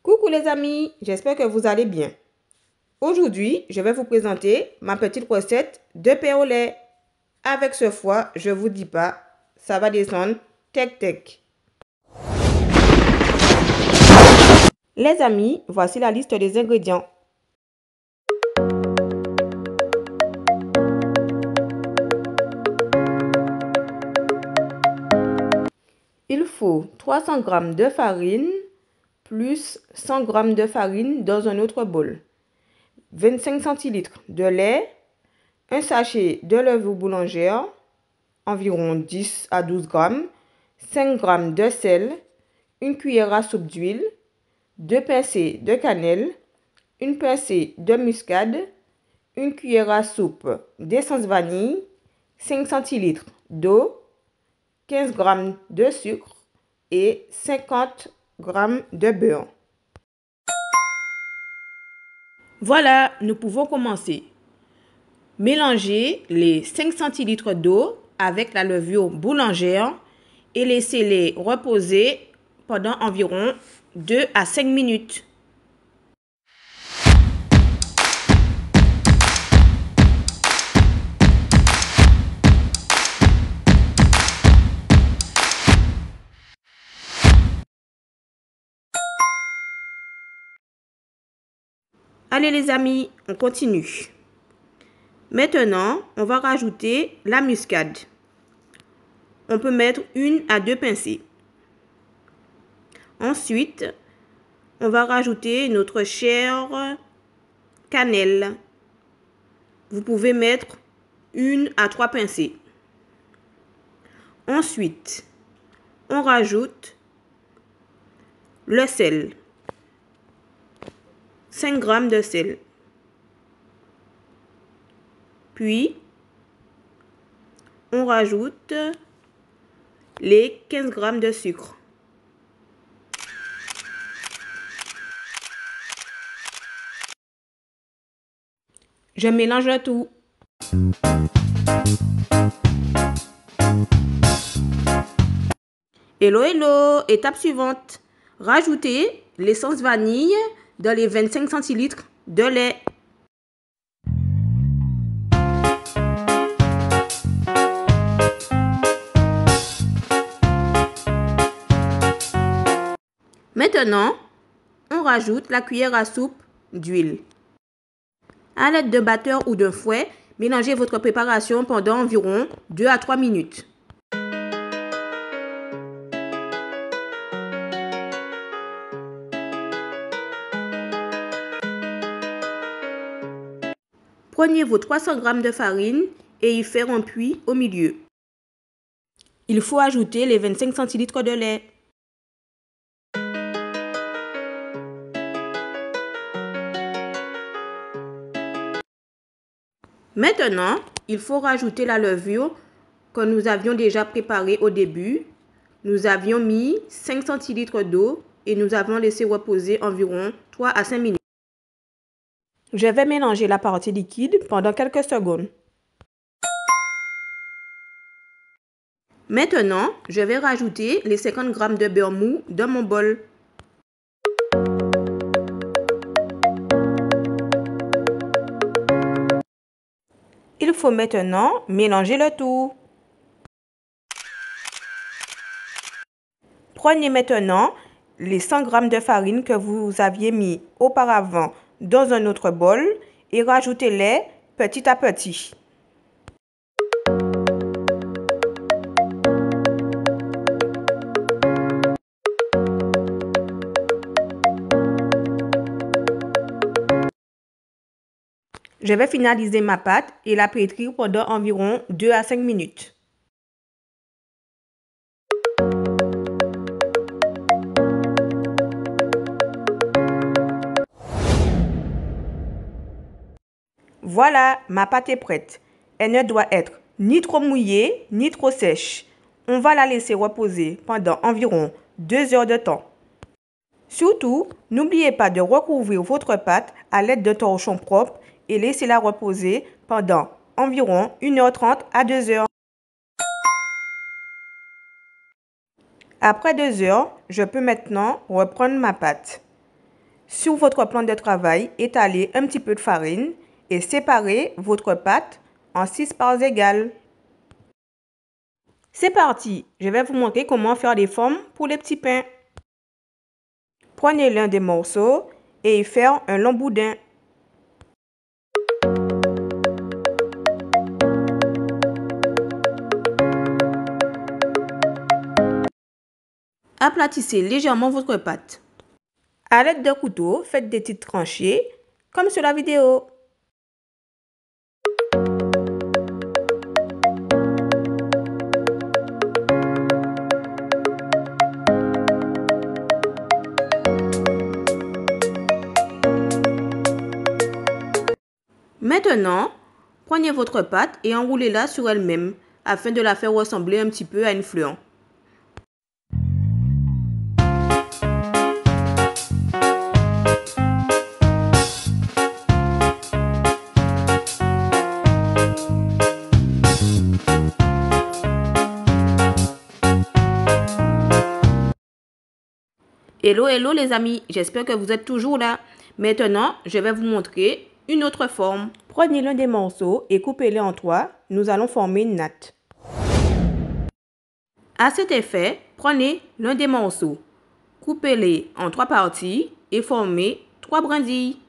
Coucou les amis, j'espère que vous allez bien. Aujourd'hui, je vais vous présenter ma petite recette de pain au lait. Avec ce foie, je vous dis pas, ça va descendre tec. Les amis, voici la liste des ingrédients. Il faut 300 g de farine plus 100 g de farine dans un autre bol, 25 cl de lait, un sachet de levure boulangère, environ 10 à 12 g, 5 g de sel, une cuillère à soupe d'huile, 2 pincées de cannelle, une pincée de muscade, une cuillère à soupe d'essence vanille, 5 cl d'eau, 15 g de sucre et 50 g de beurre. Voilà, nous pouvons commencer. Mélangez les 5 cl d'eau avec la levure boulangère et laissez-les reposer pendant environ 2 à 5 minutes. Allez les amis, on continue. Maintenant, on va rajouter la muscade. On peut mettre 1 à 2 pincées. Ensuite, on va rajouter notre chère cannelle. Vous pouvez mettre 1 à 3 pincées. Ensuite, on rajoute le sel. 5 g de sel. Puis, on rajoute les 15 g de sucre. Je mélange le tout. Hello, étape suivante. Rajoutez l'essence vanille dans les 25 cl de lait. Maintenant, on rajoute la cuillère à soupe d'huile. À l'aide d'un batteur ou d'un fouet, mélangez votre préparation pendant environ 2 à 3 minutes. Prenez vos 300 g de farine et y faire un puits au milieu. Il faut ajouter les 25 cl de lait. Maintenant, il faut rajouter la levure que nous avions déjà préparée au début. Nous avions mis 5 cl d'eau et nous avons laissé reposer environ 3 à 5 minutes. Je vais mélanger la partie liquide pendant quelques secondes. Maintenant, je vais rajouter les 50 g de beurre mou dans mon bol. Il faut maintenant mélanger le tout. Prenez maintenant les 100 g de farine que vous aviez mis auparavant dans un autre bol et rajoutez-les petit à petit. Je vais finaliser ma pâte et la pétrir pendant environ 2 à 5 minutes. Voilà, ma pâte est prête. Elle ne doit être ni trop mouillée ni trop sèche. On va la laisser reposer pendant environ 2 heures de temps. Surtout, n'oubliez pas de recouvrir votre pâte à l'aide d'un torchon propre et laissez-la reposer pendant environ 1h30 à 2 heures. Après 2 heures, je peux maintenant reprendre ma pâte. Sur votre plan de travail, étalez un petit peu de farine et séparez votre pâte en 6 parts égales. C'est parti, je vais vous montrer comment faire des formes pour les petits pains. Prenez l'un des morceaux et y faire un long boudin. Aplatissez légèrement votre pâte. À l'aide d'un couteau, faites des petites tranchées, comme sur la vidéo. Maintenant, prenez votre pâte et enroulez-la sur elle-même afin de la faire ressembler un petit peu à une fleur. Hello, hello les amis, j'espère que vous êtes toujours là. Maintenant, je vais vous montrer une autre forme. Prenez l'un des morceaux et coupez-les en 3. Nous allons former une natte. À cet effet, prenez l'un des morceaux, coupez-les en 3 parties et formez 3 brindilles.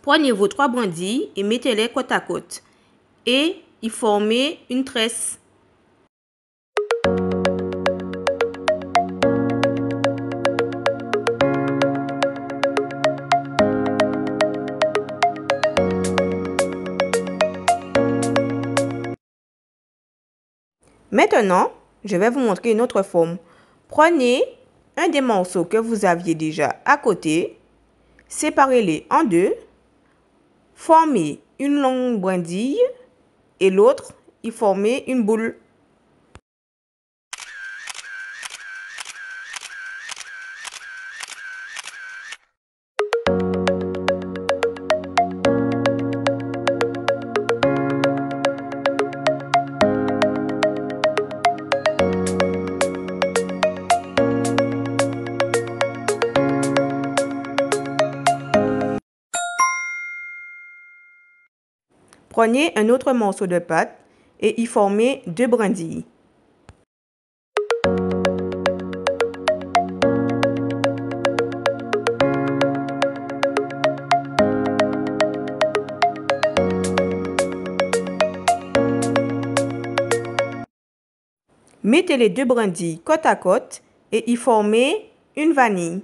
Prenez vos 3 brindilles et mettez-les côte à côte et y formez une tresse. Maintenant, je vais vous montrer une autre forme. Prenez un des morceaux que vous aviez déjà à côté, séparez-les en deux, formez une longue brindille et l'autre, y formez une boule. Prenez un autre morceau de pâte et y formez 2 brindilles. Mettez les 2 brindilles côte à côte et y formez une vanille.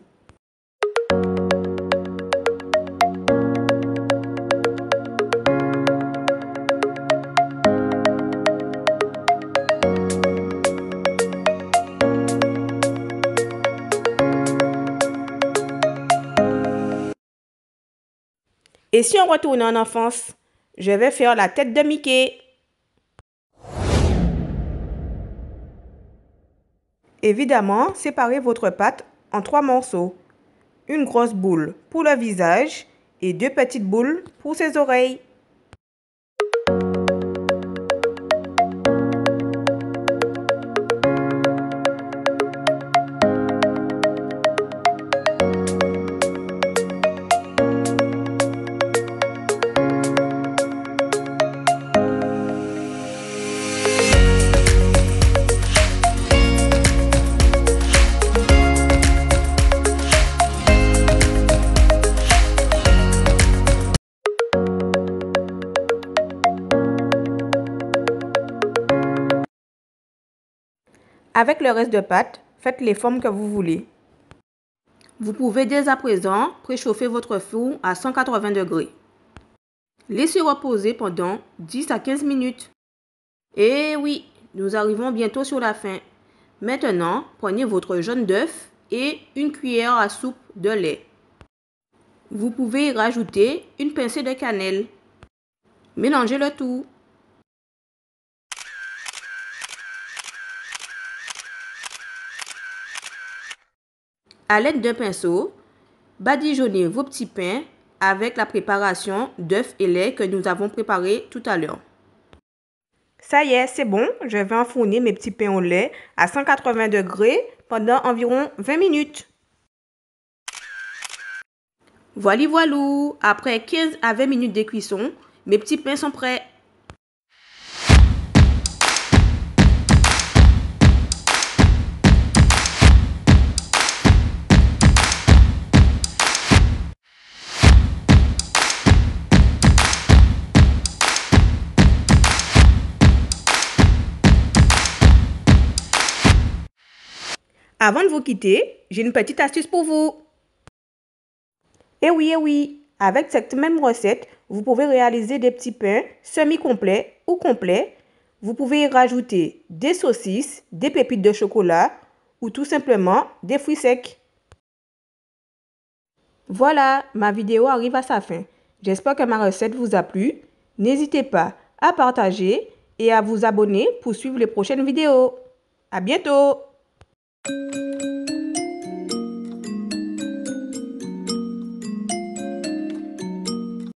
Et si on retourne en enfance, je vais faire la tête de Mickey. Évidemment, séparez votre pâte en 3 morceaux. Une grosse boule pour le visage et 2 petites boules pour ses oreilles. Avec le reste de pâte, faites les formes que vous voulez. Vous pouvez dès à présent préchauffer votre four à 180 degrés. Laissez reposer pendant 10 à 15 minutes. Et oui, nous arrivons bientôt sur la fin. Maintenant, prenez votre jaune d'œuf et une cuillère à soupe de lait. Vous pouvez y rajouter une pincée de cannelle. Mélangez le tout. À l'aide d'un pinceau, badigeonnez vos petits pains avec la préparation d'œufs et lait que nous avons préparé tout à l'heure. Ça y est, c'est bon. Je vais enfourner mes petits pains au lait à 180 degrés pendant environ 20 minutes. Voilà, après 15 à 20 minutes de cuisson, mes petits pains sont prêts. Avant de vous quitter, j'ai une petite astuce pour vous. Eh oui, avec cette même recette, vous pouvez réaliser des petits pains semi-complets ou complets. Vous pouvez y rajouter des saucisses, des pépites de chocolat ou tout simplement des fruits secs. Voilà, ma vidéo arrive à sa fin. J'espère que ma recette vous a plu. N'hésitez pas à partager et à vous abonner pour suivre les prochaines vidéos. À bientôt!